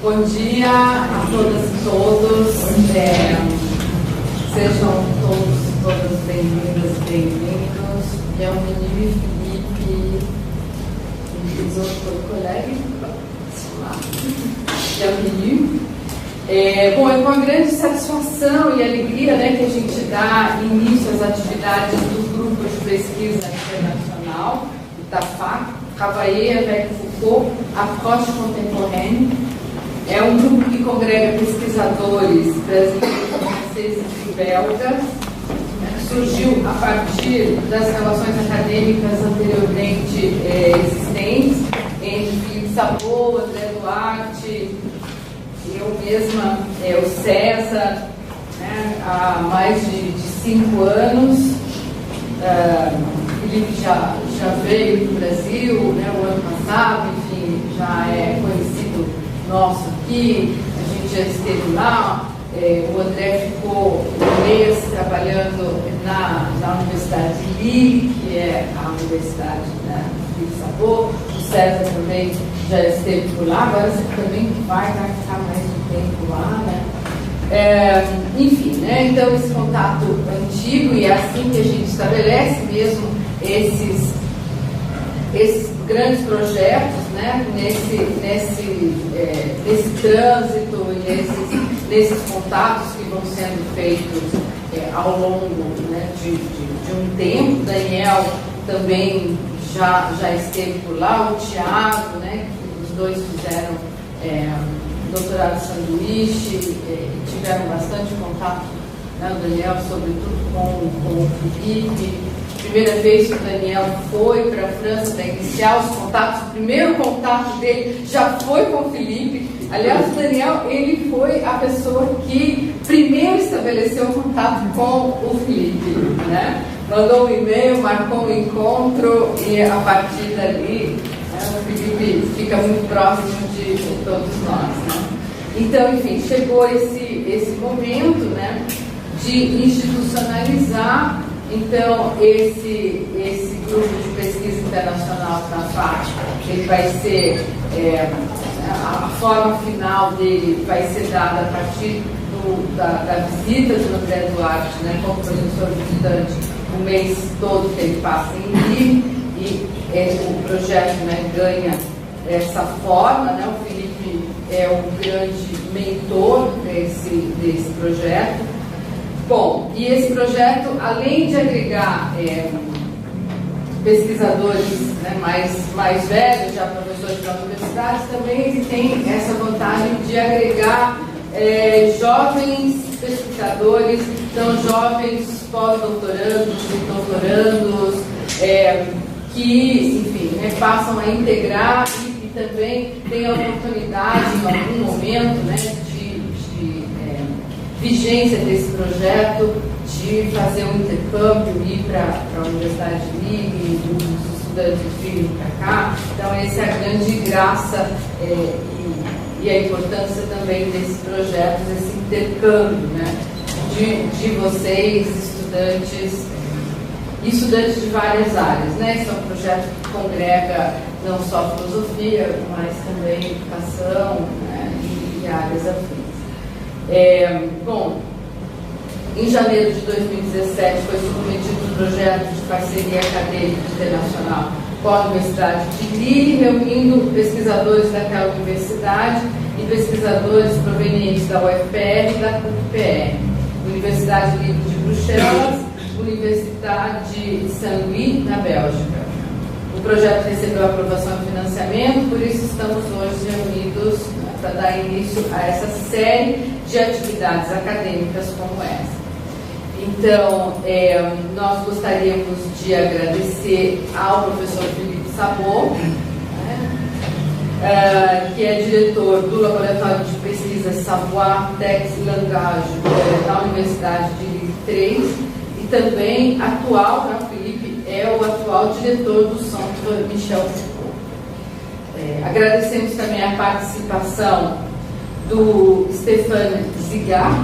Bom dia a todas e todos. Sejam todas bem-vindas e bem-vindos. Bienvenue, Felipe. Les autres collègues. Bienvenue. Bom, é com uma grande satisfação e alegria, né, que a gente dá início às atividades do Grupo de Pesquisa Internacional, do TAFAC, Travailler avec Foucault, Approche Contemporaine. É um grupo que congrega pesquisadores brasileiros, franceses e belgas, surgiu a partir das relações acadêmicas anteriormente existentes entre Felipe Szabó, André Duarte, eu mesma, o César, né, há mais de 5 anos. Felipe já veio do Brasil, né, o ano passado, enfim, já é conhecido nosso aqui, a gente já esteve lá. O André ficou um mês trabalhando na Universidade de Lille, que é a universidade, né, do Felipe Szabó. O César também já esteve por lá, agora você também vai ficar mais um tempo lá, né? Enfim, né? Então esse contato antigo, e é assim que a gente estabelece mesmo esses grandes projetos, né? Nesse trânsito e nesses contatos que vão sendo feitos ao longo, né, de um tempo. Daniel também já esteve por lá, o Tiago, né, que os dois fizeram doutorado sanduíche, tiveram bastante contato, né, o Daniel, sobretudo com o Felipe. Primeira vez que o Daniel foi para a França para iniciar os contatos, o primeiro contato dele já foi com o Felipe. Aliás, o Daniel, ele foi a pessoa que primeiro estabeleceu o contato com o Felipe, né? Mandou um e-mail, marcou um encontro e a partir dali, né, o Felipe fica muito próximo de todos nós, né? Então, enfim, chegou esse momento, né, de institucionalizar. Então, esse grupo de pesquisa internacional TAFAC, ele vai ser, a forma final dele vai ser dada a partir da visita do André Duarte, né, como professor visitante, o mês todo que ele passa em Lille, e o projeto, né, ganha essa forma, né? O Felipe é o grande mentor desse projeto. Bom, e esse projeto, além de agregar pesquisadores, né, mais velhos, já professores de universidades, também ele tem essa vantagem de agregar jovens pesquisadores, então jovens pós-doutorandos e doutorandos, que, enfim, né, passam a integrar e também têm a oportunidade, em algum momento, né, de vigência desse projeto, de fazer um intercâmbio, ir para a Universidade de Lille, os estudantes virem para cá. Então, essa é a grande graça e a importância também desse projeto, desse intercâmbio, né, de vocês, estudantes de várias áreas, né? Esse é um projeto que congrega não só filosofia, mas também educação, né, e áreas afins. Bom, em janeiro de 2017 foi submetido um projeto de parceria acadêmica internacional com a Universidade de Lille, reunindo pesquisadores daquela universidade e pesquisadores provenientes da UFPR e da UPR, Universidade Livre de Bruxelas, Universidade de Saint-Louis, na Bélgica. O projeto recebeu aprovação e financiamento, por isso estamos hoje reunidos, né, para dar início a essa série de atividades acadêmicas como essa. Então, nós gostaríamos de agradecer ao professor Felipe Szabó, né, que é diretor do Laboratório de Pesquisa Savoir, Texte e Langage da Universidade de Lille 3, e também atual, né, o Felipe é o atual diretor do Centre Michel Foucault. Agradecemos também a participação do Stéphane Zigart,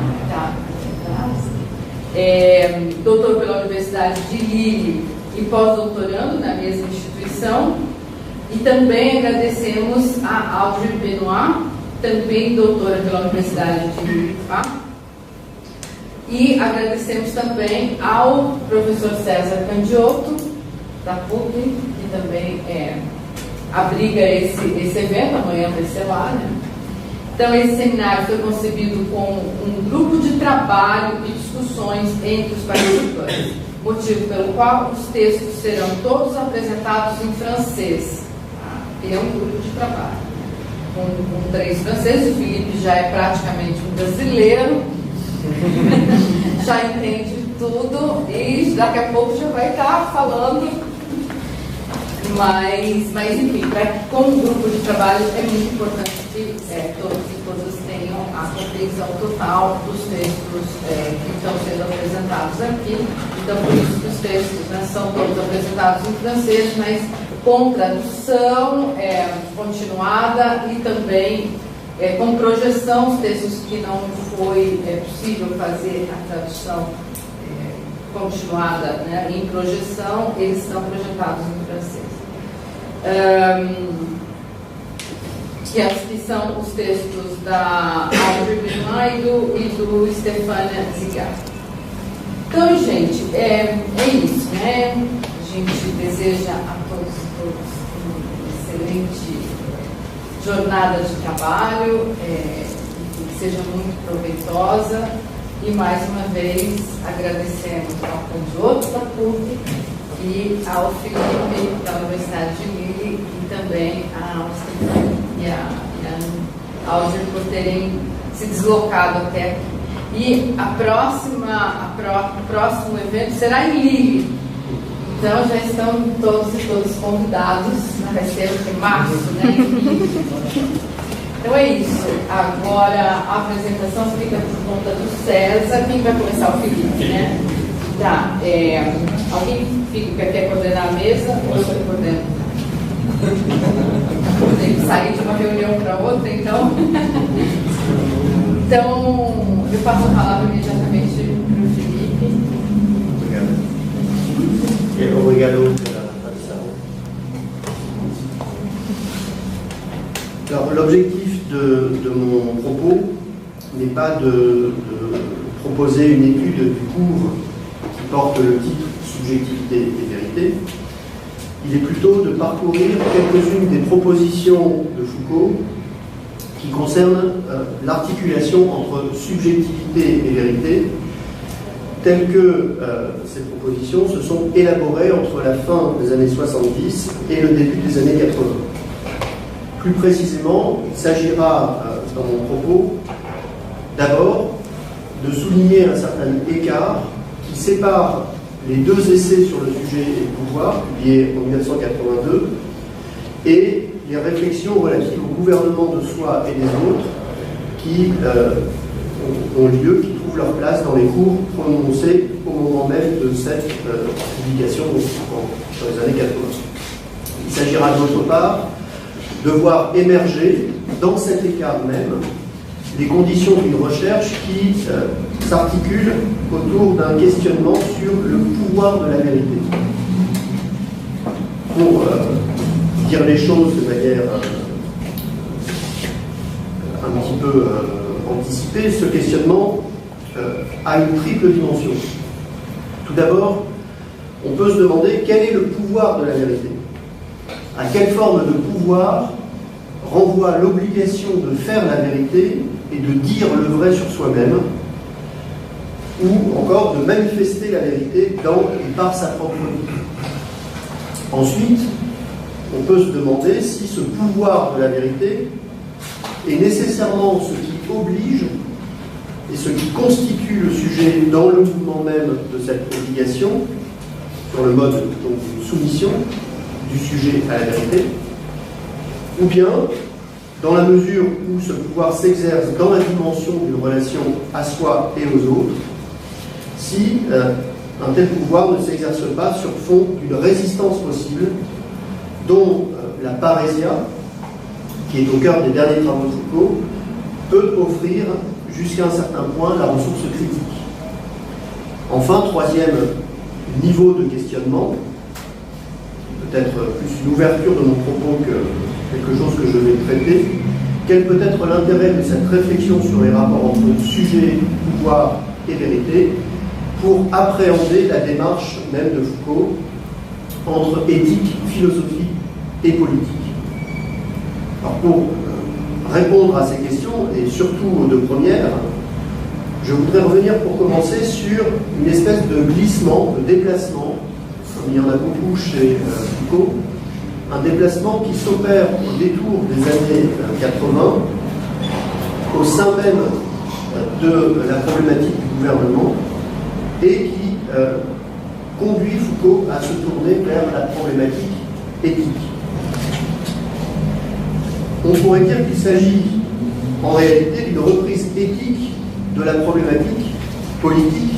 doutor pela Universidade de Lille e pós-doutorando na mesma instituição. E também agradecemos a Audrey Benoit, também doutora pela Universidade de Lille. E agradecemos também ao professor César Candiotto, da PUC, que também abriga esse evento, amanhã vai ser lá, né? Então, esse seminário foi concebido como um grupo de trabalho e discussões entre os participantes, motivo pelo qual os textos serão todos apresentados em francês. É um grupo de trabalho com 3 franceses. O Felipe já é praticamente um brasileiro, já entende tudo e daqui a pouco já vai estar falando. Mas enfim, como grupo de trabalho é muito importante que todos e todas tenham a compreensão total dos textos que estão sendo apresentados aqui. Então, por isso que os textos são todos apresentados em francês, mas com tradução continuada e também com projeção. Os textos que não foi possível fazer a tradução continuada, né, em projeção, eles estão projetados em francês. Que são os textos da Audrey Bernardo e do Stefania Zigar. Então, gente, é isso, né? A gente deseja a todos uma excelente jornada de trabalho, que seja muito proveitosa. E mais uma vez agradecemos ao Candiotto da PUC e ao Felipe da Universidade de Lille e também ao Stefania e a Audrey por terem se deslocado até aqui. E o próximo evento será em Lille. Então já estão todos e todas convidados, vai ser em março, né? Em Lille. Então é isso. Agora a apresentação fica por conta do César. Quem vai começar? O Felipe, né? Tá. Alguém quer coordenar a mesa? Ou eu coordeno? Tem que sair de uma reunião para outra, então. Então, eu passo a palavra imediatamente para o Felipe. Obrigado. Obrigado pela tradução. Alors, l'objectif de mon propos n'est pas de proposer une étude du cours qui porte le titre Subjectivité et vérité. Il est plutôt de parcourir quelques-unes des propositions de Foucault qui concernent l'articulation entre subjectivité et vérité, telles que ces propositions se sont élaborées entre la fin des années 70 et le début des années 80. Plus précisément, il s'agira dans mon propos d'abord de souligner un certain écart qui sépare les 2 essais sur le sujet et le pouvoir, publiés en 1982, et les réflexions relatives au gouvernement de soi et des autres qui ont lieu, qui trouvent leur place dans les cours prononcés au moment même de cette publication dans les années 80. Il s'agira d'autre part de voir émerger dans cet écart même les conditions d'une recherche qui s'articule autour d'un questionnement sur le pouvoir de la vérité. Pour dire les choses de manière un petit peu anticipée, ce questionnement a une triple dimension. Tout d'abord, on peut se demander quel est le pouvoir de la vérité. À quelle forme de pouvoir renvoie l'obligation de faire la vérité et de dire le vrai sur soi-même, ou encore de manifester la vérité dans et par sa propre vie. Ensuite, on peut se demander si ce pouvoir de la vérité est nécessairement ce qui oblige et ce qui constitue le sujet dans le mouvement même de cette obligation, sur le mode donc d'une soumission du sujet à la vérité, ou bien, dans la mesure où ce pouvoir s'exerce dans la dimension d'une relation à soi et aux autres, si un tel pouvoir ne s'exerce pas sur fond d'une résistance possible dont la parésia, qui est au cœur des derniers travaux de Foucault, peut offrir jusqu'à un certain point la ressource critique. Enfin, troisième niveau de questionnement, peut-être plus une ouverture de mon propos que quelque chose que je vais traiter, quel peut être l'intérêt de cette réflexion sur les rapports entre sujet, pouvoir et vérité pour appréhender la démarche même de Foucault entre éthique, philosophie et politique. Alors pour répondre à ces questions, et surtout aux deux premières, je voudrais revenir pour commencer sur une espèce de glissement, de déplacement, comme il y en a beaucoup chez Foucault, un déplacement qui s'opère au détour des années 80 au sein même de la problématique du gouvernement et qui conduit Foucault à se tourner vers la problématique éthique. On pourrait dire qu'il s'agit en réalité d'une reprise éthique de la problématique politique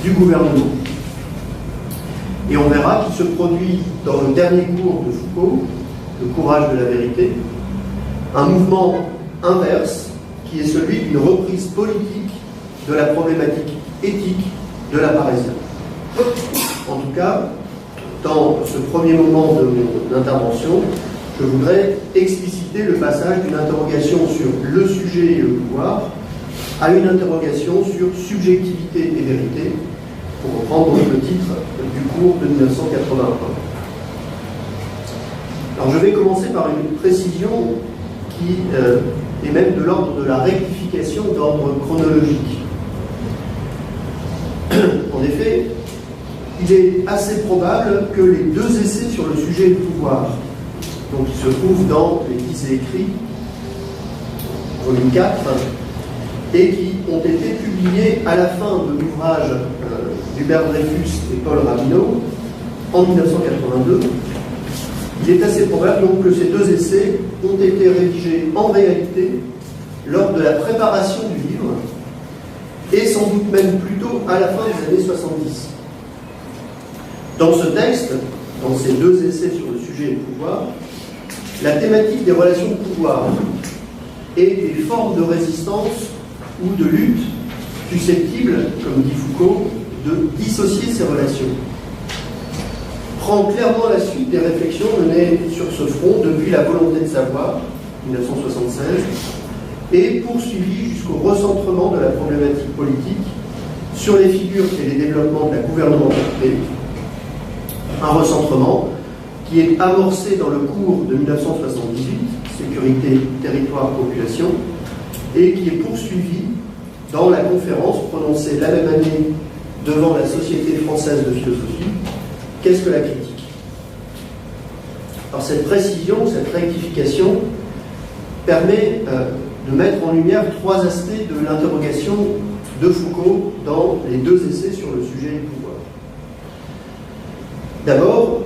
du gouvernement. Et on verra qu'il se produit dans le dernier cours de Foucault, le courage de la vérité, un mouvement inverse qui est celui d'une reprise politique de la problématique éthique de la paresse. En tout cas, dans ce premier moment de mon intervention, je voudrais expliciter le passage d'une interrogation sur le sujet et le pouvoir à une interrogation sur subjectivité et vérité, pour reprendre le titre du cours de 1981. Alors je vais commencer par une précision qui est même de l'ordre de la rectification d'ordre chronologique. En effet, il est assez probable que les deux essais sur le sujet et le pouvoir, donc qui se trouvent dans les 10 écrits, volume 4, et qui ont été publiés à la fin de l'ouvrage d'Hubert Dreyfus et Paul Rabineau en 1982. Il est assez probable donc que ces deux essais ont été rédigés en réalité lors de la préparation du livre et sans doute même plutôt à la fin des années 70. Dans ce texte, dans ces deux essais sur le sujet et le pouvoir, la thématique des relations de pouvoir et des formes de résistance ou de lutte susceptibles, comme dit Foucault, de dissocier ces relations, prend clairement la suite des réflexions menées sur ce front depuis la volonté de savoir, 1976, et poursuivi jusqu'au recentrement de la problématique politique sur les figures et les développements de la gouvernementalité, un recentrement qui est amorcé dans le cours de 1978, Sécurité, territoire, population, et qui est poursuivi dans la conférence prononcée la même année devant la Société française de philosophie, qu'est-ce que la critique? Alors cette précision, cette rectification permet de mettre en lumière trois aspects de l'interrogation de Foucault dans les deux essais sur le sujet du pouvoir. D'abord,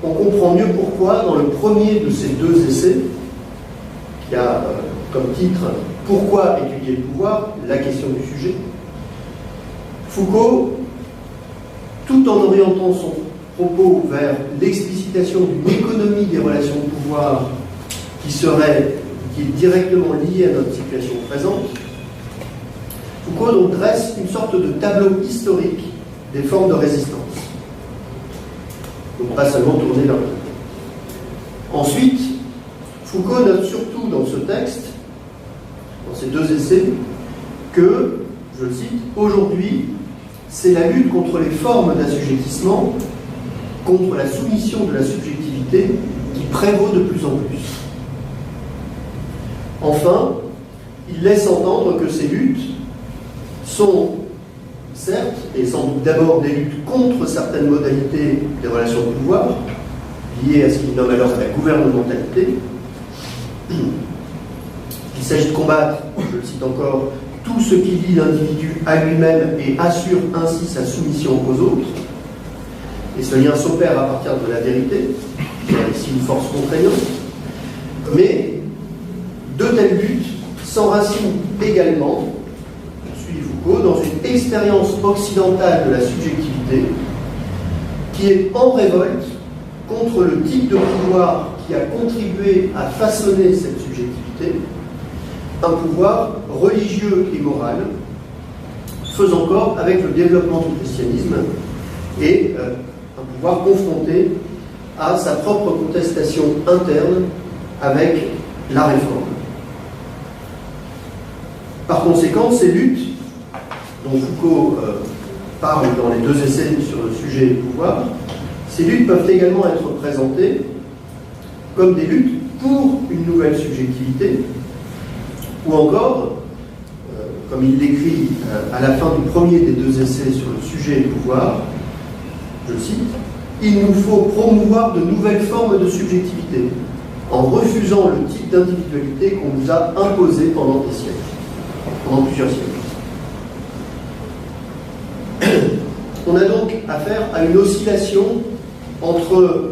on comprend mieux pourquoi dans le premier de ces deux essais, qui a comme titre « Pourquoi étudier le pouvoir ? La question du sujet », Foucault, tout en orientant son propos vers l'explicitation d'une économie des relations de pouvoir qui est directement liée à notre situation présente, Foucault donc dresse une sorte de tableau historique des formes de résistance. Donc pas seulement tourné vers le temps. Ensuite, Foucault note surtout dans ce texte, dans ces deux essais, que, je le cite, aujourd'hui, c'est la lutte contre les formes d'assujettissement, contre la soumission de la subjectivité qui prévaut de plus en plus. Enfin, il laisse entendre que ces luttes sont, certes, et sans doute d'abord des luttes contre certaines modalités des relations de pouvoir, liées à ce qu'il nomme alors la gouvernementalité. Il s'agit de combattre, je le cite encore, tout ce qui lie l'individu à lui-même et assure ainsi sa soumission aux autres. Et ce lien s'opère à partir de la vérité, qui est ici une force contraignante. Mais de telles luttes s'enracinent également, poursuit Foucault, dans une expérience occidentale de la subjectivité qui est en révolte contre le type de pouvoir qui a contribué à façonner cette subjectivité, un pouvoir religieux et moral, faisant corps avec le développement du christianisme et un pouvoir confronté à sa propre contestation interne avec la réforme. Par conséquent, ces luttes, dont Foucault parle dans les 2 essais sur le sujet et le pouvoir, ces luttes peuvent également être présentées comme des luttes pour une nouvelle subjectivité, ou encore, comme il l'écrit à la fin du premier des 2 essais sur le sujet et le pouvoir, je cite, « Il nous faut promouvoir de nouvelles formes de subjectivité, en refusant le type d'individualité qu'on nous a imposé pendant des siècles, pendant plusieurs siècles. » On a donc affaire à une oscillation entre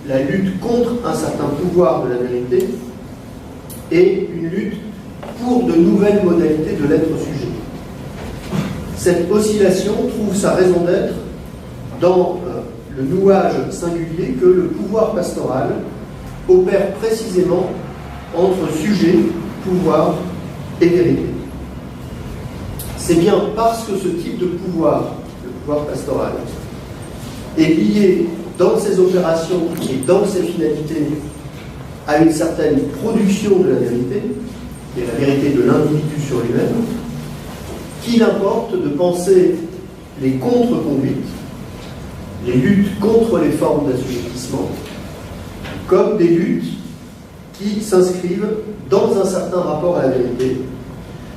la lutte contre un certain pouvoir de la vérité et une lutte pour de nouvelles modalités de l'être sujet. Cette oscillation trouve sa raison d'être dans le nouage singulier que le pouvoir pastoral opère précisément entre sujet, pouvoir et vérité. C'est bien parce que ce type de pouvoir, le pouvoir pastoral, est lié dans ses opérations et dans ses finalités à une certaine production de la vérité, qui est la vérité de l'individu sur lui-même, qu'il importe de penser les contre-conduites, les luttes contre les formes d'assujettissement, comme des luttes qui s'inscrivent dans un certain rapport à la vérité,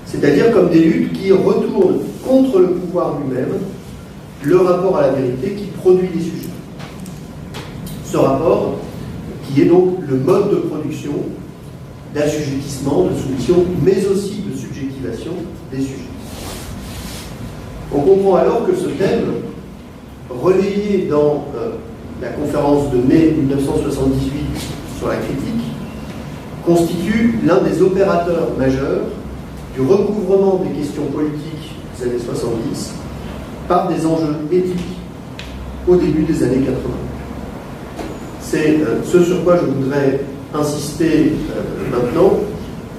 c'est-à-dire comme des luttes qui retournent contre le pouvoir lui-même, le rapport à la vérité qui produit les sujets. Ce rapport qui est donc le mode de production d'assujettissement, de soumission, mais aussi de subjectivation des sujets. On comprend alors que ce thème, relayé dans la conférence de mai 1978 sur la critique, constitue l'un des opérateurs majeurs du recouvrement des questions politiques des années 70 par des enjeux éthiques au début des années 80. C'est ce sur quoi je voudrais insister maintenant,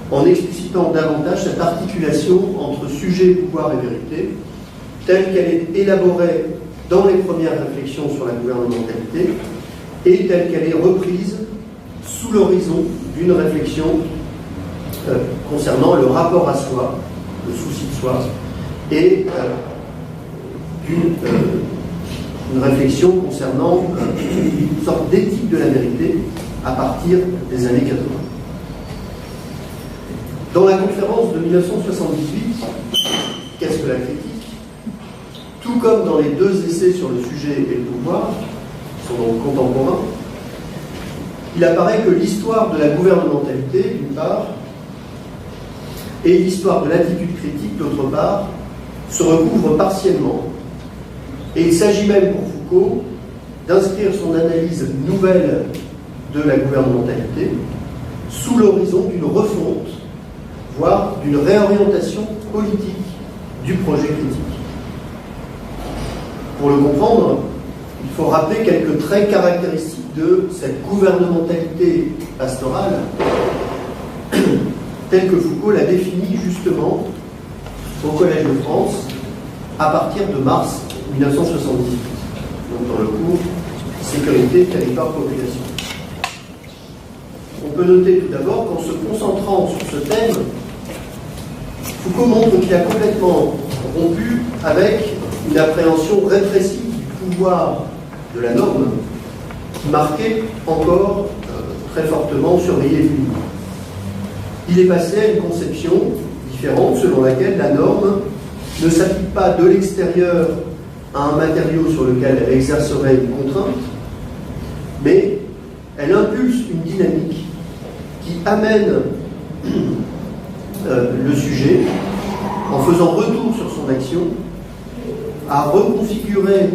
en explicitant davantage cette articulation entre sujet, pouvoir et vérité, telle qu'elle est élaborée dans les premières réflexions sur la gouvernementalité et telle qu'elle est reprise sous l'horizon d'une réflexion concernant le rapport à soi, le souci de soi, et une réflexion concernant une sorte d'éthique de la vérité à partir des années 80. Dans la conférence de 1978, qu'est-ce que la critique? Tout comme dans les 2 essais sur le sujet et le pouvoir, qui sont donc contemporains, il apparaît que l'histoire de la gouvernementalité, d'une part, et l'histoire de l'attitude critique, d'autre part, se recouvrent partiellement. Et il s'agit même pour Foucault d'inscrire son analyse nouvelle de la gouvernementalité sous l'horizon d'une refonte, voire d'une réorientation politique du projet critique. Pour le comprendre, il faut rappeler quelques traits caractéristiques de cette gouvernementalité pastorale telle que Foucault l'a définie justement au Collège de France à partir de mars 1978, donc dans le cours Sécurité, territoire, population. On peut noter tout d'abord qu'en se concentrant sur ce thème, Foucault montre qu'il a complètement rompu avec une appréhension répressive du pouvoir de la norme qui marquait encore très fortement surveiller et punir. Il est passé à une conception différente selon laquelle la norme ne s'applique pas de l'extérieur à un matériau sur lequel elle exercerait une contrainte, mais elle impulse une dynamique qui amène le sujet, en faisant retour sur son action, à reconfigurer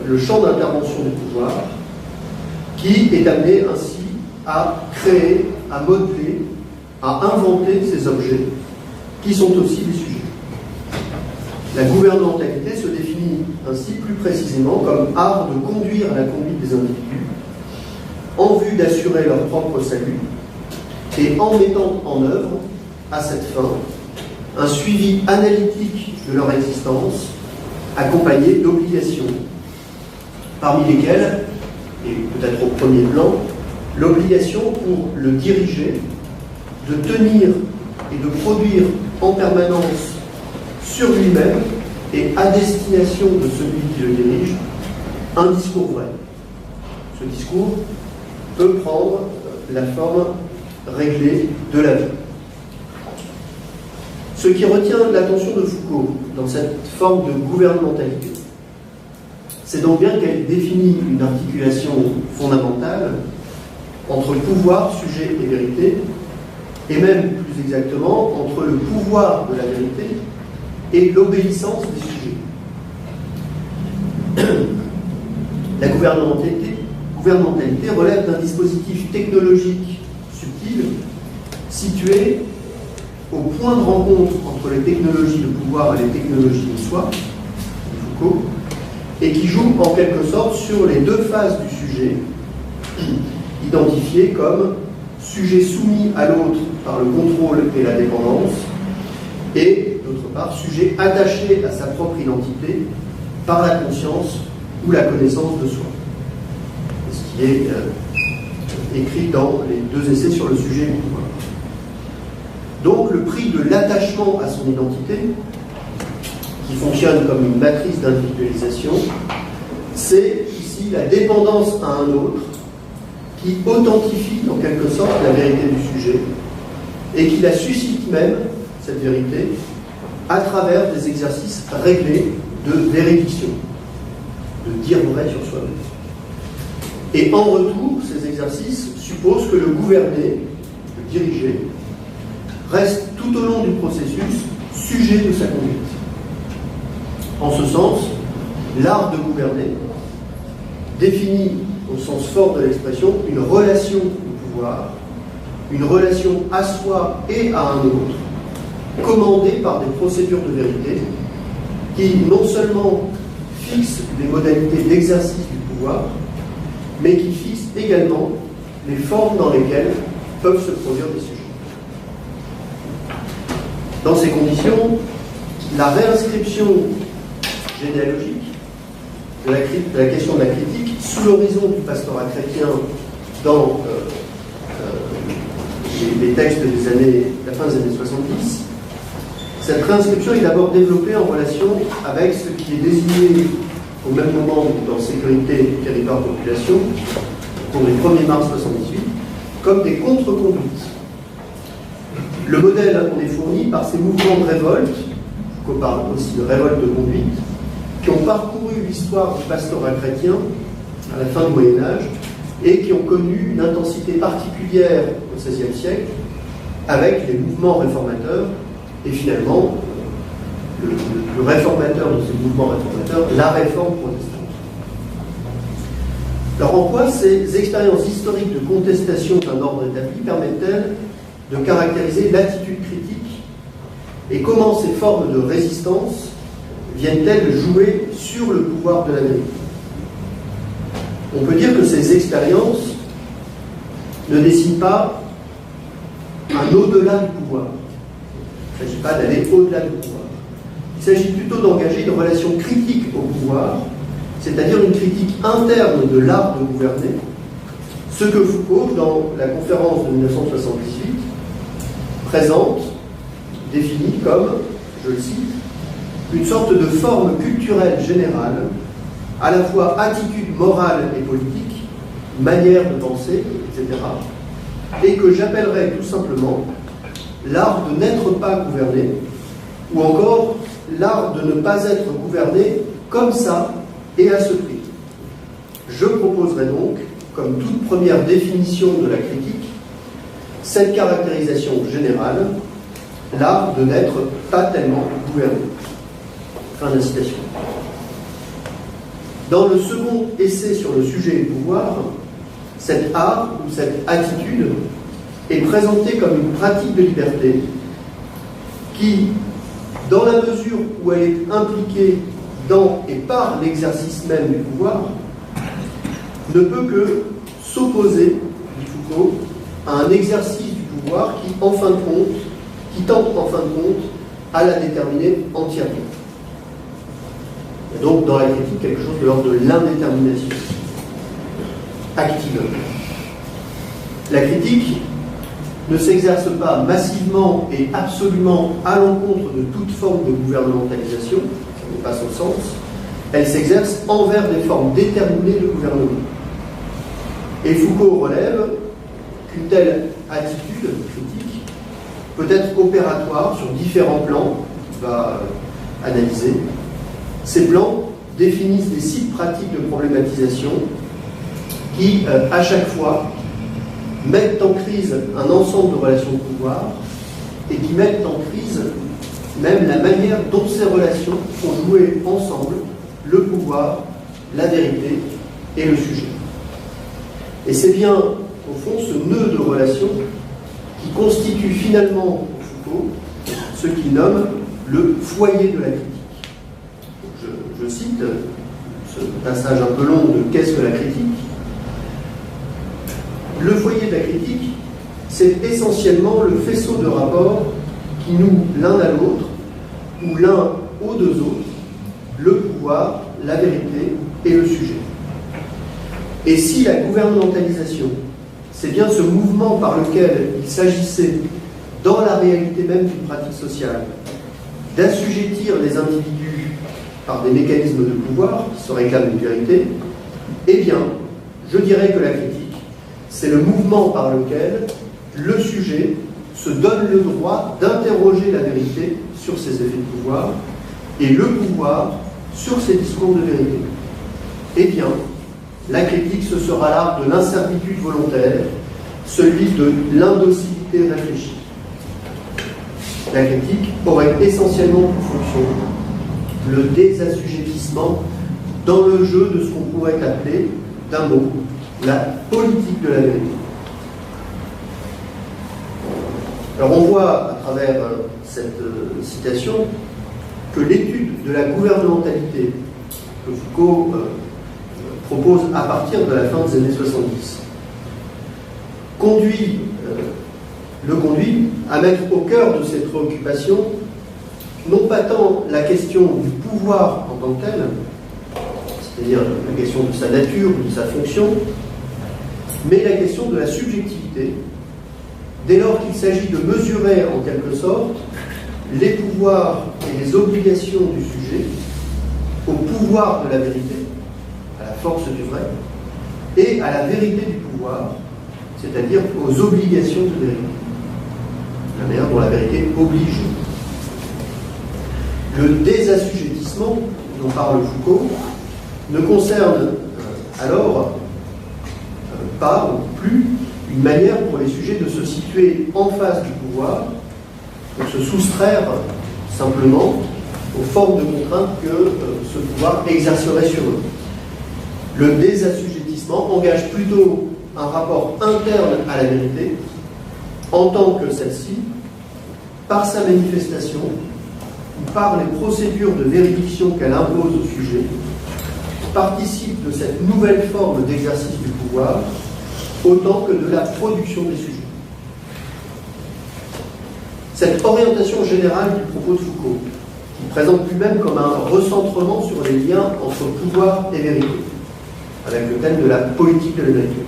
le champ d'intervention du pouvoir, qui est amené ainsi à créer, à modeler, à inventer ces objets, qui sont aussi des sujets. La gouvernementalité se définit ainsi plus précisément comme art de conduire la conduite des individus, en vue d'assurer leur propre salut, et en mettant en œuvre, à cette fin, un suivi analytique de leur existence, accompagné d'obligations, parmi lesquelles, et peut-être au premier plan, l'obligation pour le diriger de tenir est de produire en permanence sur lui-même et à destination de celui qui le dirige un discours vrai. Ce discours peut prendre la forme réglée de la vie. Ce qui retient l'attention de Foucault dans cette forme de gouvernementalité, c'est donc bien qu'elle définit une articulation fondamentale entre pouvoir, sujet et vérité, et même plus exactement entre le pouvoir de la vérité et l'obéissance des sujets. La gouvernementalité relève d'un dispositif technologique subtil situé au point de rencontre entre les technologies de pouvoir et les technologies de soi, dit Foucault, et qui joue en quelque sorte sur les deux faces du sujet, identifié comme sujet soumis à l'autre par le contrôle et la dépendance, et d'autre part, sujet attaché à sa propre identité par la conscience ou la connaissance de soi. Ce qui est écrit dans les deux essais sur le sujet du pouvoir. Donc le prix de l'attachement à son identité, qui fonctionne comme une matrice d'individualisation, c'est ici la dépendance à un autre qui authentifie en quelque sorte la vérité du sujet et qui la suscite même, cette vérité, à travers des exercices réglés de véridiction, de dire vrai sur soi-même. Et en retour, ces exercices supposent que le gouverné, le dirigé, reste tout au long du processus sujet de sa conduite. En ce sens, l'art de gouverner définit, au sens fort de l'expression, une relation au pouvoir, une relation à soi et à un autre, commandée par des procédures de vérité qui non seulement fixent les modalités d'exercice du pouvoir, mais qui fixent également les formes dans lesquelles peuvent se produire des sujets. Dans ces conditions, la réinscription généalogique de la question de la critique sous l'horizon du pastorat chrétien dans les textes de la fin des années 70, cette réinscription est d'abord développée en relation avec ce qui est désigné au même moment dans Sécurité, Territoire, Population, pour les 1er mars 78, comme des contre-conduites. Le modèle en est fourni par ces mouvements de révolte, qu'on parle aussi de révolte de conduite, qui ont parcouru l'histoire du pastorat chrétien à la fin du Moyen-Âge et qui ont connu une intensité particulière au XVIe siècle avec les mouvements réformateurs et finalement le réformateur de ces mouvements réformateurs, la réforme protestante. Alors en quoi ces expériences historiques de contestation d'un ordre établi permettent-elles de caractériser l'attitude critique et comment ces formes de résistance viennent-elles jouer sur le pouvoir de la vérité? On peut dire que ces expériences ne dessinent pas un au-delà du pouvoir. Il ne s'agit pas d'aller au-delà du pouvoir. Il s'agit plutôt d'engager une relation critique au pouvoir, c'est-à-dire une critique interne de l'art de gouverner, ce que Foucault, dans la conférence de 1978, présente, définit comme, je le cite, une sorte de forme culturelle générale, à la fois attitude morale et politique, manière de penser, etc., et que j'appellerais tout simplement l'art de n'être pas gouverné, ou encore l'art de ne pas être gouverné comme ça et à ce prix. Je proposerai donc, comme toute première définition de la critique, cette caractérisation générale, l'art de n'être pas tellement gouverné. Fin de citation. Dans le second essai sur le sujet et le pouvoir, cet art ou cette attitude est présentée comme une pratique de liberté qui, dans la mesure où elle est impliquée dans et par l'exercice même du pouvoir, ne peut que s'opposer, dit Foucault, à un exercice du pouvoir qui tente en fin de compte à la déterminer entièrement. Et donc dans la critique quelque chose de l'ordre de l'indétermination active. La critique ne s'exerce pas massivement et absolument à l'encontre de toute forme de gouvernementalisation, ça n'est pas son sens, elle s'exerce envers des formes déterminées de gouvernement. Et Foucault relève qu'une telle attitude critique peut être opératoire sur différents plans qu'il va analyser. Ces plans définissent des sites pratiques de problématisation qui, à chaque fois, mettent en crise un ensemble de relations de pouvoir et qui mettent en crise même la manière dont ces relations ont joué ensemble le pouvoir, la vérité et le sujet. Et c'est bien, au fond, ce nœud de relations qui constitue finalement, pour Foucault, ce qu'il nomme le foyer de la critique. Je cite ce passage un peu long de « Qu'est-ce que la critique ?» Le foyer de la critique, c'est essentiellement le faisceau de rapports qui noue l'un à l'autre, ou l'un aux deux autres, le pouvoir, la vérité et le sujet. Et si la gouvernementalisation, c'est bien ce mouvement par lequel il s'agissait, dans la réalité même d'une pratique sociale, d'assujettir les individus par des mécanismes de pouvoir qui se réclament une vérité, eh bien, je dirais que la critique, c'est le mouvement par lequel le sujet se donne le droit d'interroger la vérité sur ses effets de pouvoir et le pouvoir sur ses discours de vérité. Eh bien, la critique, ce sera l'art de l'incertitude volontaire, celui de l'indocilité réfléchie. La critique aurait essentiellement pour fonction le désassujettissement dans le jeu de ce qu'on pourrait appeler, d'un mot, la politique de la vérité. Alors on voit à travers cette citation que l'étude de la gouvernementalité que Foucault propose à partir de la fin des années 70 le conduit à mettre au cœur de cette préoccupation non pas tant la question du pouvoir en tant que tel, c'est-à-dire la question de sa nature ou de sa fonction, mais la question de la subjectivité, dès lors qu'il s'agit de mesurer en quelque sorte les pouvoirs et les obligations du sujet au pouvoir de la vérité, à la force du vrai, et à la vérité du pouvoir, c'est-à-dire aux obligations de vérité, la manière dont la vérité oblige. Le désassujettissement dont parle Foucault ne concerne alors pas ou plus une manière pour les sujets de se situer en face du pouvoir, de se soustraire simplement aux formes de contraintes que ce pouvoir exercerait sur eux. Le désassujettissement engage plutôt un rapport interne à la vérité, en tant que celle-ci, par sa manifestation, ou par les procédures de véridiction qu'elle impose au sujet, participe de cette nouvelle forme d'exercice du pouvoir, autant que de la production des sujets. Cette orientation générale du propos de Foucault, qui présente lui-même comme un recentrement sur les liens entre pouvoir et vérité, avec le thème de la politique de la vérité,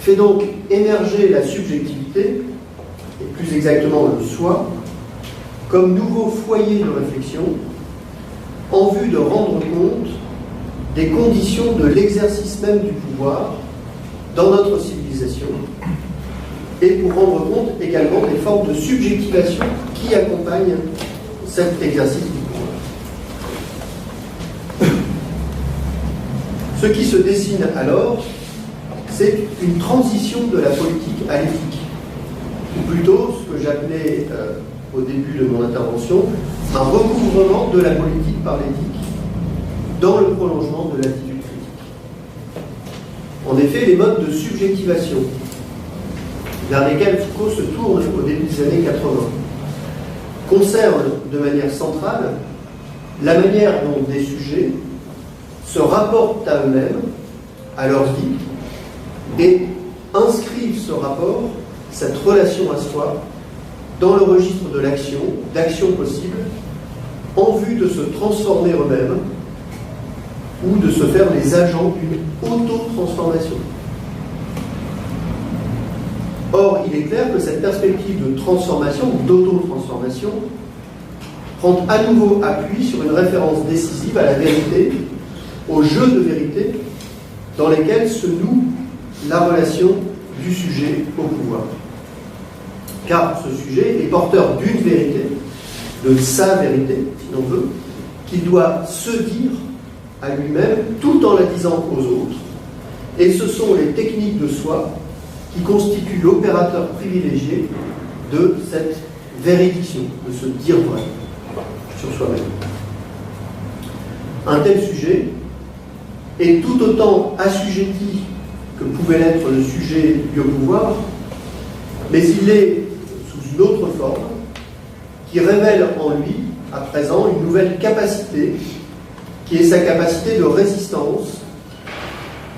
fait donc émerger la subjectivité, et plus exactement le soi, comme nouveau foyer de réflexion, en vue de rendre compte des conditions de l'exercice même du pouvoir dans notre civilisation, et pour rendre compte également des formes de subjectivation qui accompagnent cet exercice du pouvoir. Ce qui se dessine alors, c'est une transition de la politique à l'éthique, ou plutôt ce que j'appelais au début de mon intervention, un recouvrement de la politique par l'éthique dans le prolongement de l'attitude critique. En effet, les modes de subjectivation vers lesquels Foucault se tourne au début des années 80 concernent de manière centrale la manière dont des sujets se rapportent à eux-mêmes, à leur vie, et inscrivent ce rapport, cette relation à soi, dans le registre de l'action, d'action possible, en vue de se transformer eux-mêmes ou de se faire les agents d'une auto-transformation. Or, il il est clair que cette perspective de transformation, d'auto-transformation, prend à nouveau appui sur une référence décisive à la vérité, au jeu de vérité dans lesquels se noue la relation du sujet au pouvoir. Car ce sujet est porteur d'une vérité, de sa vérité, si l'on veut, qu'il doit se dire à lui-même tout en la disant aux autres. Et ce sont les techniques de soi qui constituent l'opérateur privilégié de cette véridiction, de se dire vrai sur soi-même. Un tel sujet est tout autant assujetti que pouvait l'être le sujet du pouvoir, mais il est sous une autre forme qui révèle en lui, à présent, une nouvelle capacité, qui est sa capacité de résistance,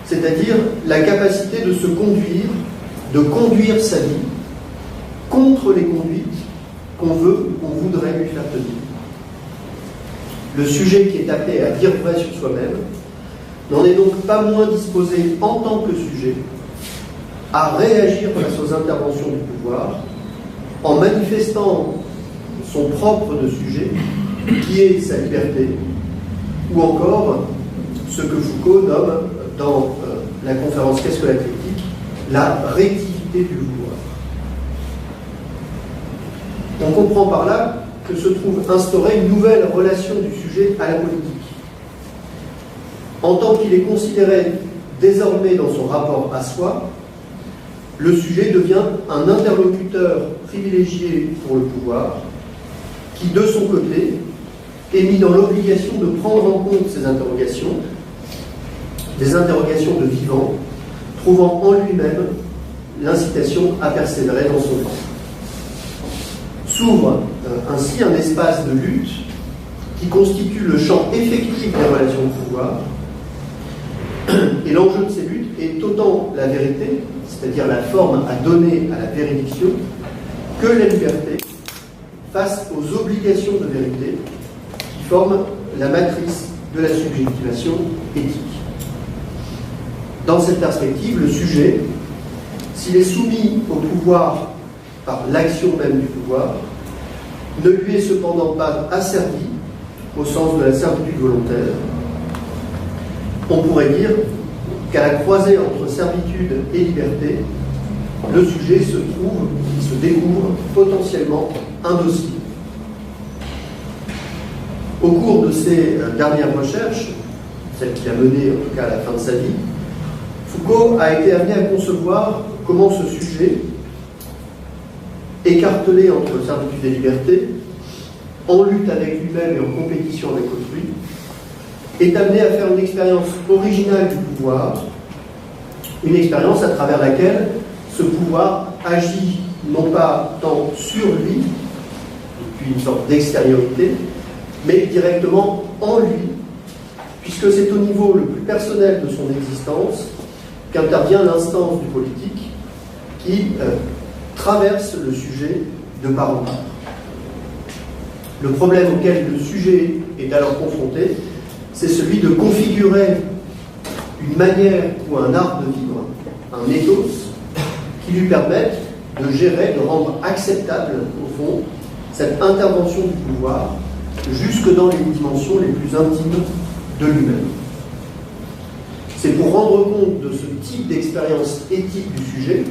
c'est-à-dire la capacité de se conduire, de conduire sa vie contre les conduites qu'on veut ou qu'on voudrait lui faire tenir. Le sujet qui est appelé à dire vrai sur soi-même n'en est donc pas moins disposé en tant que sujet à réagir face aux interventions du pouvoir en manifestant son propre de sujet, qui est sa liberté, ou encore ce que Foucault nomme dans la conférence Qu'est-ce que la critique? La réactivité du pouvoir. On comprend par là que se trouve instaurée une nouvelle relation du sujet à la politique. En tant qu'il est considéré désormais dans son rapport à soi, le sujet devient un interlocuteur privilégié pour le pouvoir, qui, de son côté, est mis dans l'obligation de prendre en compte ces interrogations, des interrogations de vivant, trouvant en lui-même l'incitation à persévérer dans son camp. S'ouvre ainsi un espace de lutte qui constitue le champ effectif des relations de pouvoir, et l'enjeu de ces luttes est autant la vérité, c'est-à-dire la forme à donner à la véridiction, que la liberté face aux obligations de vérité qui forment la matrice de la subjectivation éthique. Dans cette perspective, le sujet, s'il est soumis au pouvoir par l'action même du pouvoir, ne lui est cependant pas asservi au sens de la servitude volontaire. On pourrait dire qu'à la croisée entre servitude et liberté, le sujet se trouve, se découvre potentiellement indocile. Au cours de ses dernières recherches, celles qu'il a menées en tout cas à la fin de sa vie, Foucault a été amené à concevoir comment ce sujet, écartelé entre servitude et liberté, en lutte avec lui-même et en compétition avec autrui, est amené à faire une expérience originale du pouvoir, une expérience à travers laquelle ce pouvoir agit non pas tant sur lui, depuis une sorte d'extériorité, mais directement en lui, puisque c'est au niveau le plus personnel de son existence qu'intervient l'instance du politique qui traverse le sujet de part en part. Le problème auquel le sujet est alors confronté, c'est celui de configurer une manière ou un art de vivre, un ethos, qui lui permette de gérer, de rendre acceptable, au fond, cette intervention du pouvoir jusque dans les dimensions les plus intimes de lui-même. C'est pour rendre compte de ce type d'expérience éthique du sujet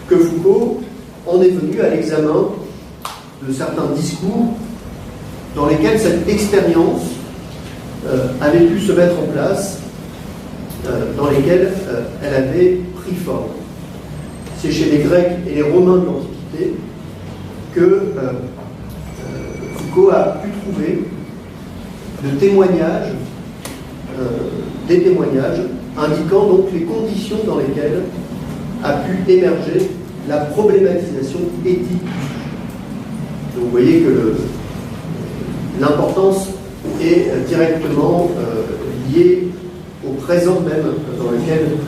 que Foucault en est venu à l'examen de certains discours dans lesquels cette expérience avait pu se mettre en place, dans lesquels elle avait pris forme. C'est chez les Grecs et les Romains de l'Antiquité que Foucault a pu trouver des témoignages indiquant donc les conditions dans lesquelles a pu émerger la problématisation éthique du sujet. Donc vous voyez que l'importance est directement liée au présent même dans lequel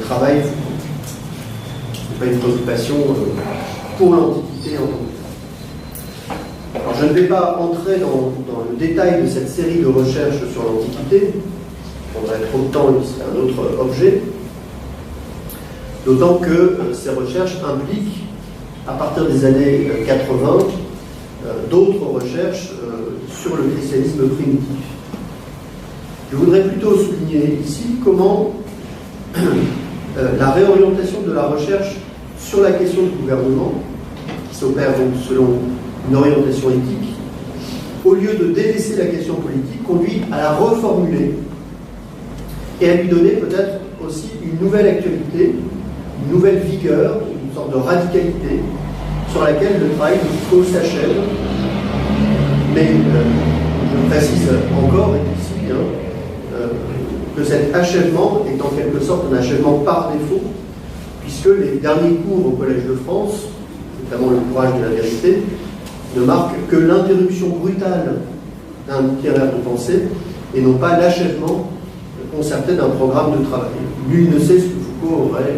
travaille Foucault. Ce n'est pas une préoccupation pour l'Antiquité en tant que telle. Alors je ne vais pas entrer dans le détail de cette série de recherches sur l'Antiquité, on aurait trop de temps et ce serait un autre objet. D'autant que ces recherches impliquent, à partir des années 80, d'autres recherches sur le christianisme primitif. Je voudrais plutôt souligner ici comment la réorientation de la recherche sur la question du gouvernement, qui s'opère donc selon une orientation éthique, au lieu de délaisser la question politique, conduit à la reformuler et à lui donner peut-être aussi une nouvelle actualité, une nouvelle vigueur, une sorte de radicalité sur laquelle le travail de Foucault s'achève. Mais je précise encore ici que cet achèvement est en quelque sorte un achèvement par défaut, puisque les derniers cours au Collège de France, notamment le courage de la vérité, ne marquent que l'interruption brutale d'un itinéraire de pensée et non pas l'achèvement concerté d'un programme de travail. Nul ne sait ce que Foucault aurait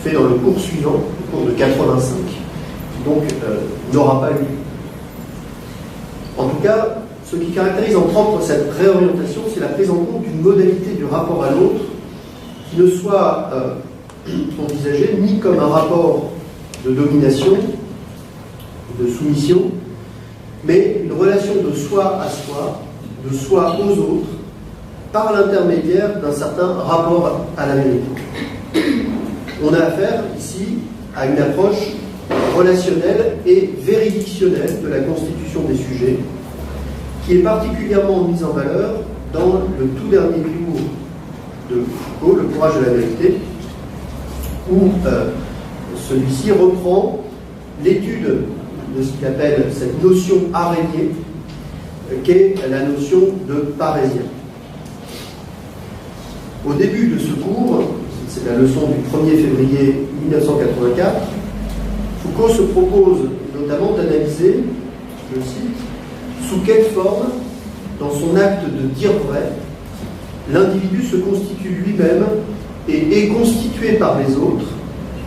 fait dans le cours suivant, le cours de 85, qui donc n'aura pas eu lieu. En tout cas, ce qui caractérise en propre cette réorientation, c'est la prise en compte d'une modalité du rapport à l'autre qui ne soit envisagée ni comme un rapport de domination, de soumission, mais une relation de soi à soi, de soi aux autres, par l'intermédiaire d'un certain rapport à la vérité. On a affaire ici à une approche relationnelle et véridictionnelle de la constitution des sujets, qui est particulièrement mise en valeur dans le tout dernier cours de Foucault, Le courage de la vérité, où celui-ci reprend l'étude de ce qu'il appelle cette notion araignée, qu'est la notion de parésien. Au début de ce cours, c'est la leçon du 1er février 1984, Foucault se propose notamment d'analyser, je cite, sous quelle forme, dans son acte de dire vrai, l'individu se constitue lui-même et est constitué par les autres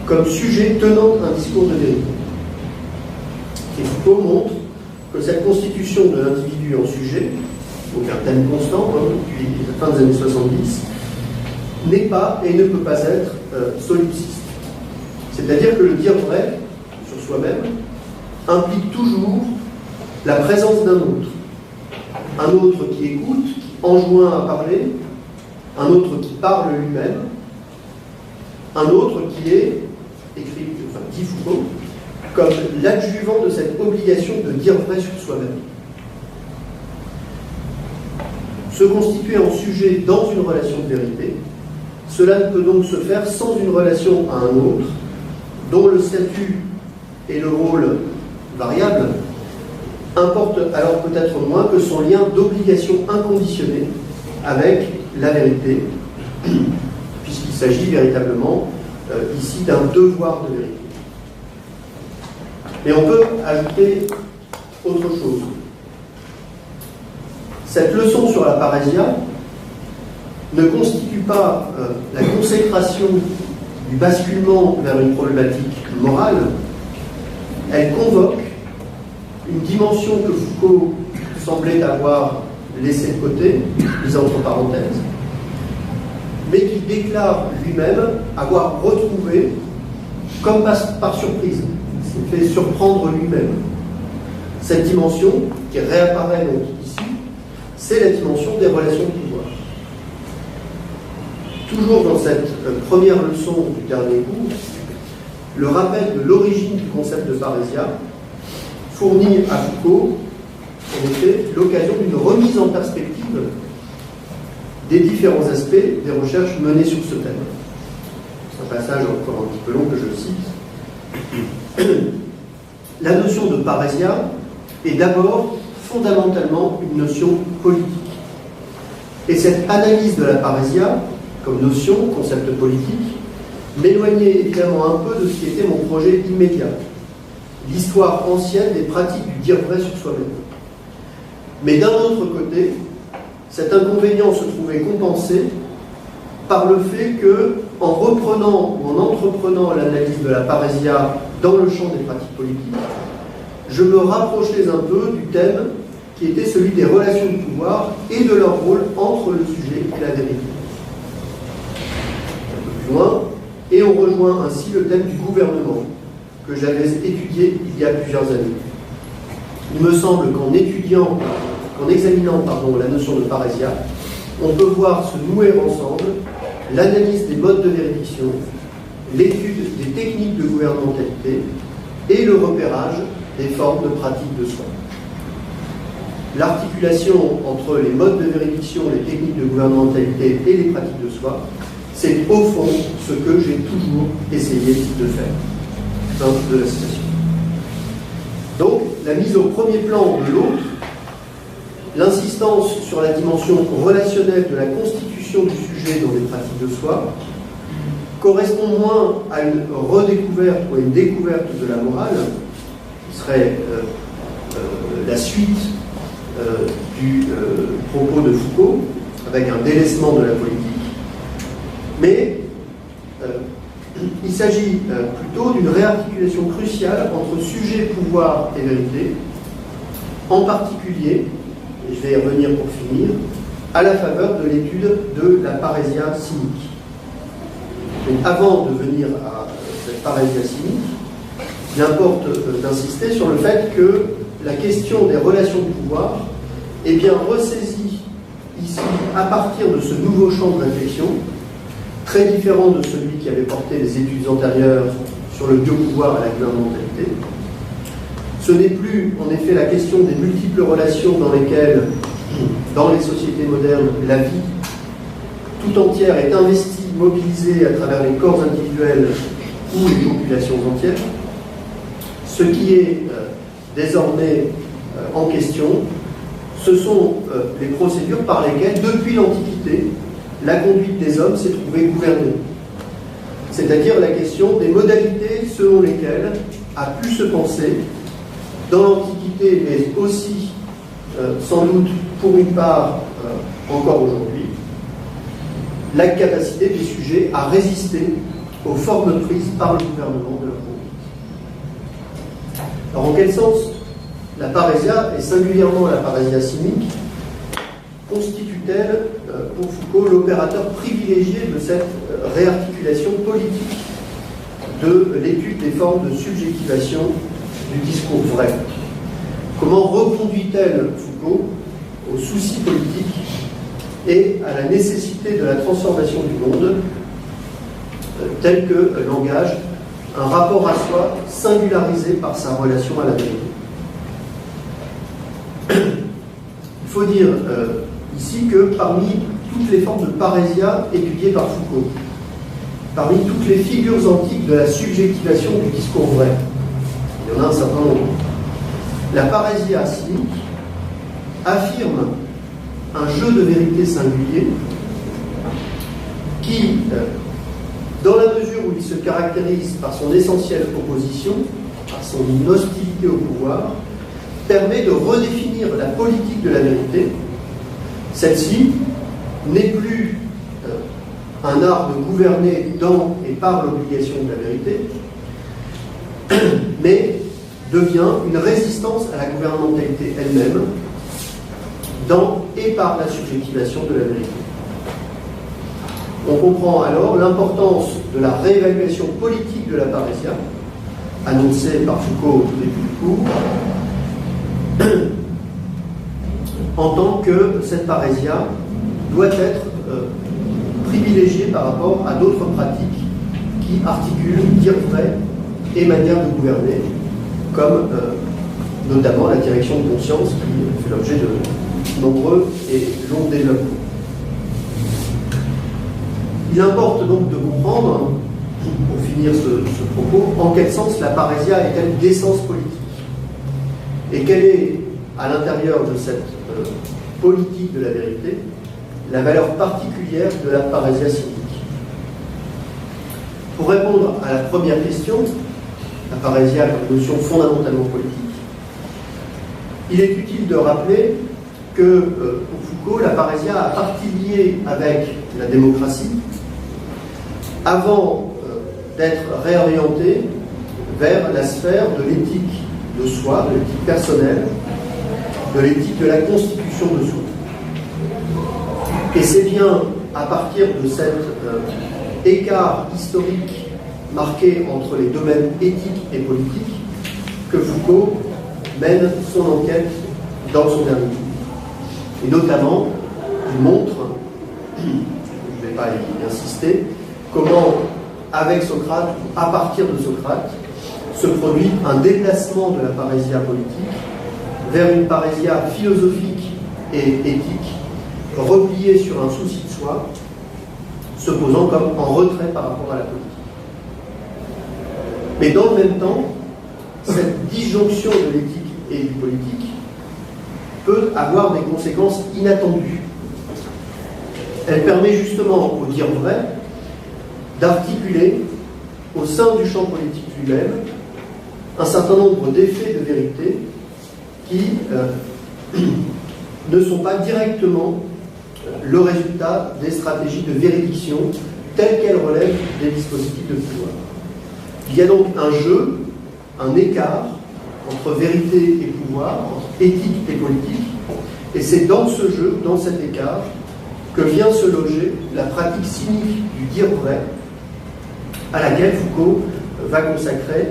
comme sujet tenant un discours de vérité. Et Foucault montre que cette constitution de l'individu en sujet, donc un thème constant depuis la fin des années 70, n'est pas et ne peut pas être solipsiste. C'est-à-dire que le dire vrai sur soi-même implique toujours la présence d'un autre. Un autre qui écoute, qui enjoint à parler, un autre qui parle lui-même, un autre qui est, dit Foucault, comme l'adjuvant de cette obligation de dire vrai sur soi-même. Se constituer en sujet dans une relation de vérité, cela ne peut donc se faire sans une relation à un autre, dont le statut et le rôle variables importe alors peut-être moins que son lien d'obligation inconditionnée avec la vérité, puisqu'il s'agit véritablement ici d'un devoir de vérité. Mais on peut ajouter autre chose. Cette leçon sur la parésia ne constitue pas la consécration du basculement vers une problématique morale, elle convoque une dimension que Foucault semblait avoir laissée de côté, mise entre parenthèses, mais qui déclare lui-même avoir retrouvé, comme par surprise, s'est fait surprendre lui-même. Cette dimension, qui réapparaît donc ici, c'est la dimension des relations de pouvoir. Toujours dans cette première leçon du dernier cours, le rappel de l'origine du concept de parésia fournit à Foucault, en effet, l'occasion d'une remise en perspective des différents aspects des recherches menées sur ce thème. C'est un passage encore un petit peu long que je cite. La notion de parésia est d'abord fondamentalement une notion politique. Et cette analyse de la parésia, comme notion, concept politique, m'éloignait évidemment un peu de ce qui était mon projet immédiat, l'histoire ancienne des pratiques du dire vrai sur soi-même. Mais d'un autre côté, cet inconvénient se trouvait compensé par le fait que, en reprenant ou en entreprenant l'analyse de la parésia dans le champ des pratiques politiques, je me rapprochais un peu du thème qui était celui des relations de pouvoir et de leur rôle entre le sujet et la vérité. Un peu plus loin, et on rejoint ainsi le thème du gouvernement que j'avais étudié il y a plusieurs années. Il me semble qu'en examinant la notion de parésia, on peut voir se nouer ensemble l'analyse des modes de véridiction, l'étude des techniques de gouvernementalité et le repérage des formes de pratique de soi. L'articulation entre les modes de véridiction, les techniques de gouvernementalité et les pratiques de soi, c'est au fond ce que j'ai toujours essayé de faire. Fin de la citation. Donc, la mise au premier plan de l'autre, l'insistance sur la dimension relationnelle de la constitution du sujet dans les pratiques de soi, correspond moins à une redécouverte ou à une découverte de la morale, qui serait la suite du propos de Foucault, avec un délaissement de la politique, mais il s'agit plutôt d'une réarticulation cruciale entre sujet, pouvoir et vérité, en particulier, et je vais y revenir pour finir, à la faveur de l'étude de la parésia cynique. Donc, avant de venir à cette parésia cynique, il importe d'insister sur le fait que la question des relations de pouvoir est bien ressaisie ici à partir de ce nouveau champ de réflexion, très différent de celui qui avait porté les études antérieures sur le biopouvoir et la gouvernementalité. Ce n'est plus, en effet, la question des multiples relations dans lesquelles, dans les sociétés modernes, la vie tout entière est investie, mobilisée à travers les corps individuels ou les populations entières. Ce qui est désormais en question, ce sont les procédures par lesquelles, depuis l'Antiquité, la conduite des hommes s'est trouvée gouvernée. C'est-à-dire la question des modalités selon lesquelles a pu se penser, dans l'Antiquité, mais aussi, sans doute, pour une part, encore aujourd'hui, la capacité des sujets à résister aux formes prises par le gouvernement de leur conduite. Alors, en quel sens la parésia, et singulièrement la parésia cynique, constitue-t-elle pour Foucault l'opérateur privilégié de cette réarticulation politique de l'étude des formes de subjectivation du discours vrai? Comment reconduit-elle Foucault au souci politique et à la nécessité de la transformation du monde tel que l'engage un rapport à soi singularisé par sa relation à la vérité? Il faut dire ici que parmi toutes les formes de parésia étudiées par Foucault, parmi toutes les figures antiques de la subjectivation du discours vrai, il y en a un certain nombre, la parésia cynique affirme un jeu de vérité singulier qui, dans la mesure où il se caractérise par son essentielle opposition, par son hostilité au pouvoir, permet de redéfinir la politique de la vérité. Celle-ci n'est plus un art de gouverner dans et par l'obligation de la vérité, mais devient une résistance à la gouvernementalité elle-même, dans et par la subjectivation de la vérité. On comprend alors l'importance de la réévaluation politique de la parésia, annoncée par Foucault au tout début du cours, en tant que cette parésia doit être privilégiée par rapport à d'autres pratiques qui articulent dire vrai et manière de gouverner, comme notamment la direction de conscience qui fait l'objet de nombreux et longs développements. Il importe donc de comprendre, pour finir ce propos, en quel sens la parésia est-elle d'essence politique et quelle est, à l'intérieur de cette politique de la vérité, la valeur particulière de la parésia cynique. Pour répondre à la première question, la parésia comme notion fondamentalement politique, il est utile de rappeler que, pour Foucault, la parésia a partie liée avec la démocratie avant d'être réorientée vers la sphère de l'éthique de soi, de l'éthique personnelle, de l'éthique de la constitution de soi. Et c'est bien à partir de cette écart historique marqué entre les domaines éthiques et politiques que Foucault mène son enquête dans son dernier livre. Et notamment, il montre, je ne vais pas y insister, comment, avec Socrate, à partir de Socrate, se produit un déplacement de la parésia politique vers une parésia philosophique et éthique, repliée sur un souci de soi, se posant comme en retrait par rapport à la politique. Mais dans le même temps, cette disjonction de l'éthique et du politique peut avoir des conséquences inattendues. Elle permet justement, au dire vrai, d'articuler au sein du champ politique lui-même un certain nombre d'effets de vérité qui ne sont pas directement le résultat des stratégies de véridiction telles qu'elles relèvent des dispositifs de pouvoir. Il y a donc un jeu, un écart entre vérité et pouvoir, entre éthique et politique, et c'est dans ce jeu, dans cet écart, que vient se loger la pratique cynique du dire vrai, à laquelle Foucault va consacrer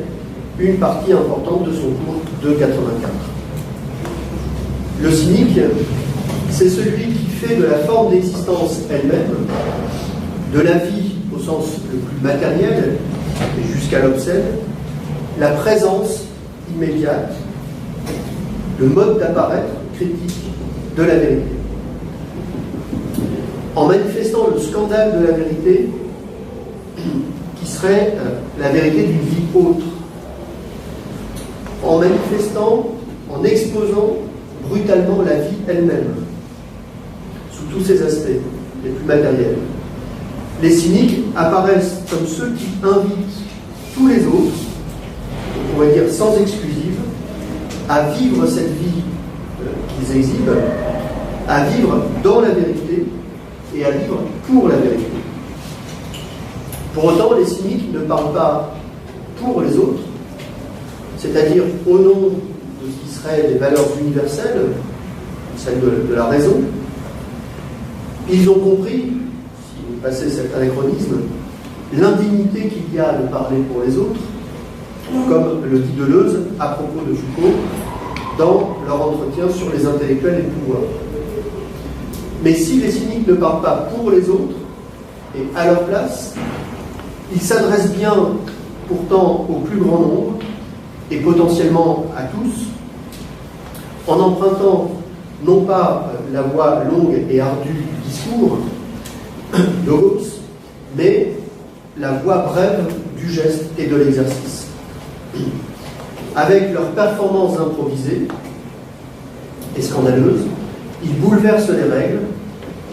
une partie importante de son cours de 84. Le cynique, c'est celui qui fait de la forme d'existence elle-même, de la vie au sens le plus matériel, et jusqu'à l'obscène, la présence immédiate, le mode d'apparaître critique de la vérité. En manifestant le scandale de la vérité, qui serait la vérité d'une vie autre, en manifestant, en exposant brutalement la vie elle-même, sous tous ses aspects les plus matériels. Les cyniques apparaissent comme ceux qui invitent tous les autres, on pourrait dire sans exclusive, à vivre cette vie qu'ils exhibent, à vivre dans la vérité et à vivre pour la vérité. Pour autant, les cyniques ne parlent pas pour les autres, c'est-à-dire au nom de ce qui serait des valeurs universelles, celles de la raison. Ils ont compris, si vous passez cet anachronisme, l'indignité qu'il y a de parler pour les autres, comme le dit Deleuze à propos de Foucault dans leur entretien sur les intellectuels et le pouvoir. Mais si les cyniques ne parlent pas pour les autres et à leur place, ils s'adressent bien pourtant au plus grand nombre et potentiellement à tous, en empruntant non pas la voie longue et ardue du discours, logos, mais la voie brève du geste et de l'exercice. Avec leurs performances improvisées et scandaleuses, ils bouleversent les règles,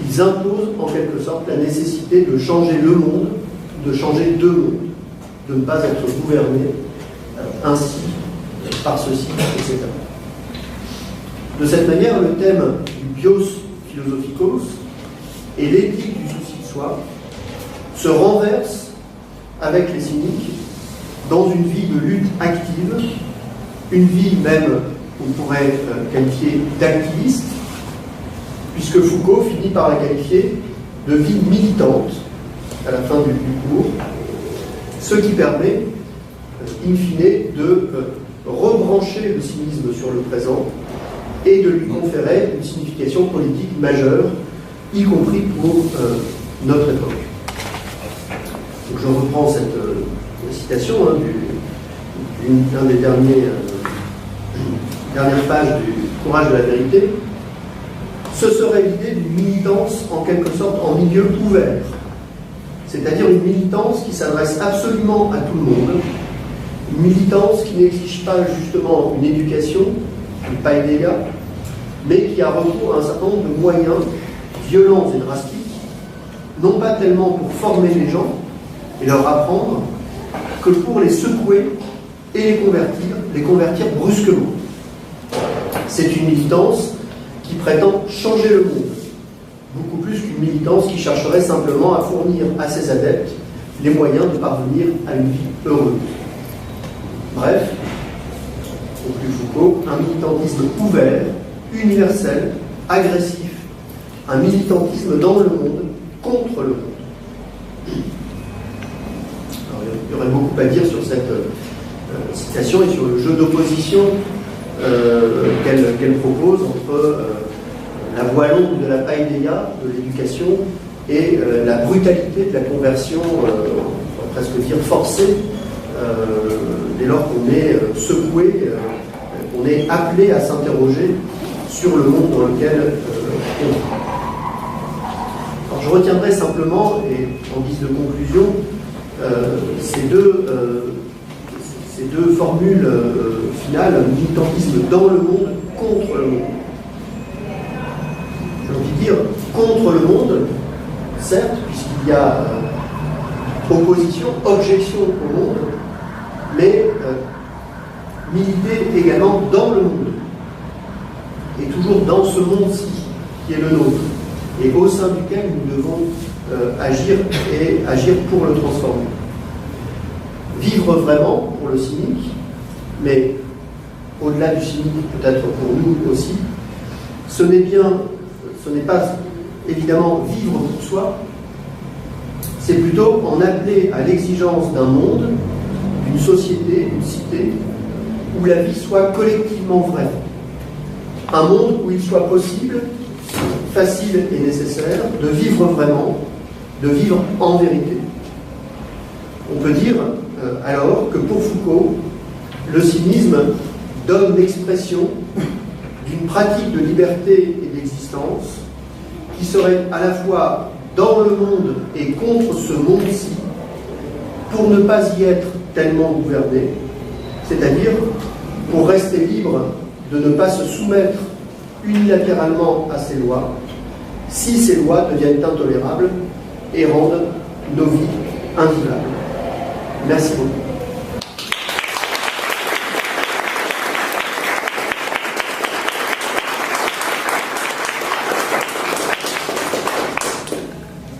ils imposent en quelque sorte la nécessité de changer le monde, de changer deux mondes, de ne pas être gouverné ainsi, par ceci, etc. De cette manière, le thème du bios philosophicos et l'éthique du souci de soi se renverse avec les cyniques dans une vie de lutte active, une vie même qu'on pourrait qualifier d'activiste, puisque Foucault finit par la qualifier de vie militante à la fin du cours, ce qui permet, in fine, de rebrancher le cynisme sur le présent et de lui conférer une signification politique majeure, y compris pour notre époque. Donc je reprends cette citation d'une des dernières pages du Courage de la vérité. Ce serait l'idée d'une militance en quelque sorte en milieu ouvert, c'est-à-dire une militance qui s'adresse absolument à tout le monde, une militance qui n'exige pas justement une éducation, une païdéia, mais qui a recours à un certain nombre de moyens violents et drastiques, non pas tellement pour former les gens et leur apprendre, que pour les secouer et les convertir brusquement. C'est une militance qui prétend changer le monde, beaucoup plus qu'une militance qui chercherait simplement à fournir à ses adeptes les moyens de parvenir à une vie heureuse. Bref, conclut Foucault, un militantisme ouvert, universel, agressif, un militantisme dans le monde, contre le monde. y aurait beaucoup à dire sur cette citation et sur le jeu d'opposition qu'elle propose entre la voie longue de la paideia, de l'éducation, et la brutalité de la conversion, on va presque dire forcée, dès lors qu'on est secoué, qu'on est appelé à s'interroger sur le monde dans lequel on vit. Alors je retiendrai simplement, et en guise de conclusion, ces deux formules finales, militantisme dans le monde, contre le monde. J'ai envie de dire contre le monde, certes, puisqu'il y a opposition, objection au monde, mais militer également dans le monde. Et toujours dans ce monde-ci, qui est le nôtre, et au sein duquel nous devons agir et agir pour le transformer. Vivre vraiment pour le cynique, mais au-delà du cynique, peut-être pour nous aussi, ce n'est pas évidemment vivre pour soi, c'est plutôt en appeler à l'exigence d'un monde, d'une société, d'une cité, où la vie soit collectivement vraie. Un monde où il soit possible, facile et nécessaire, de vivre vraiment, de vivre en vérité. On peut dire alors que pour Foucault, le cynisme donne l'expression d'une pratique de liberté et d'existence qui serait à la fois dans le monde et contre ce monde-ci, pour ne pas y être tellement gouverné, c'est-à-dire pour rester libre de ne pas se soumettre unilatéralement à ces lois, si ces lois deviennent intolérables et rendent nos vies invivables. Merci beaucoup.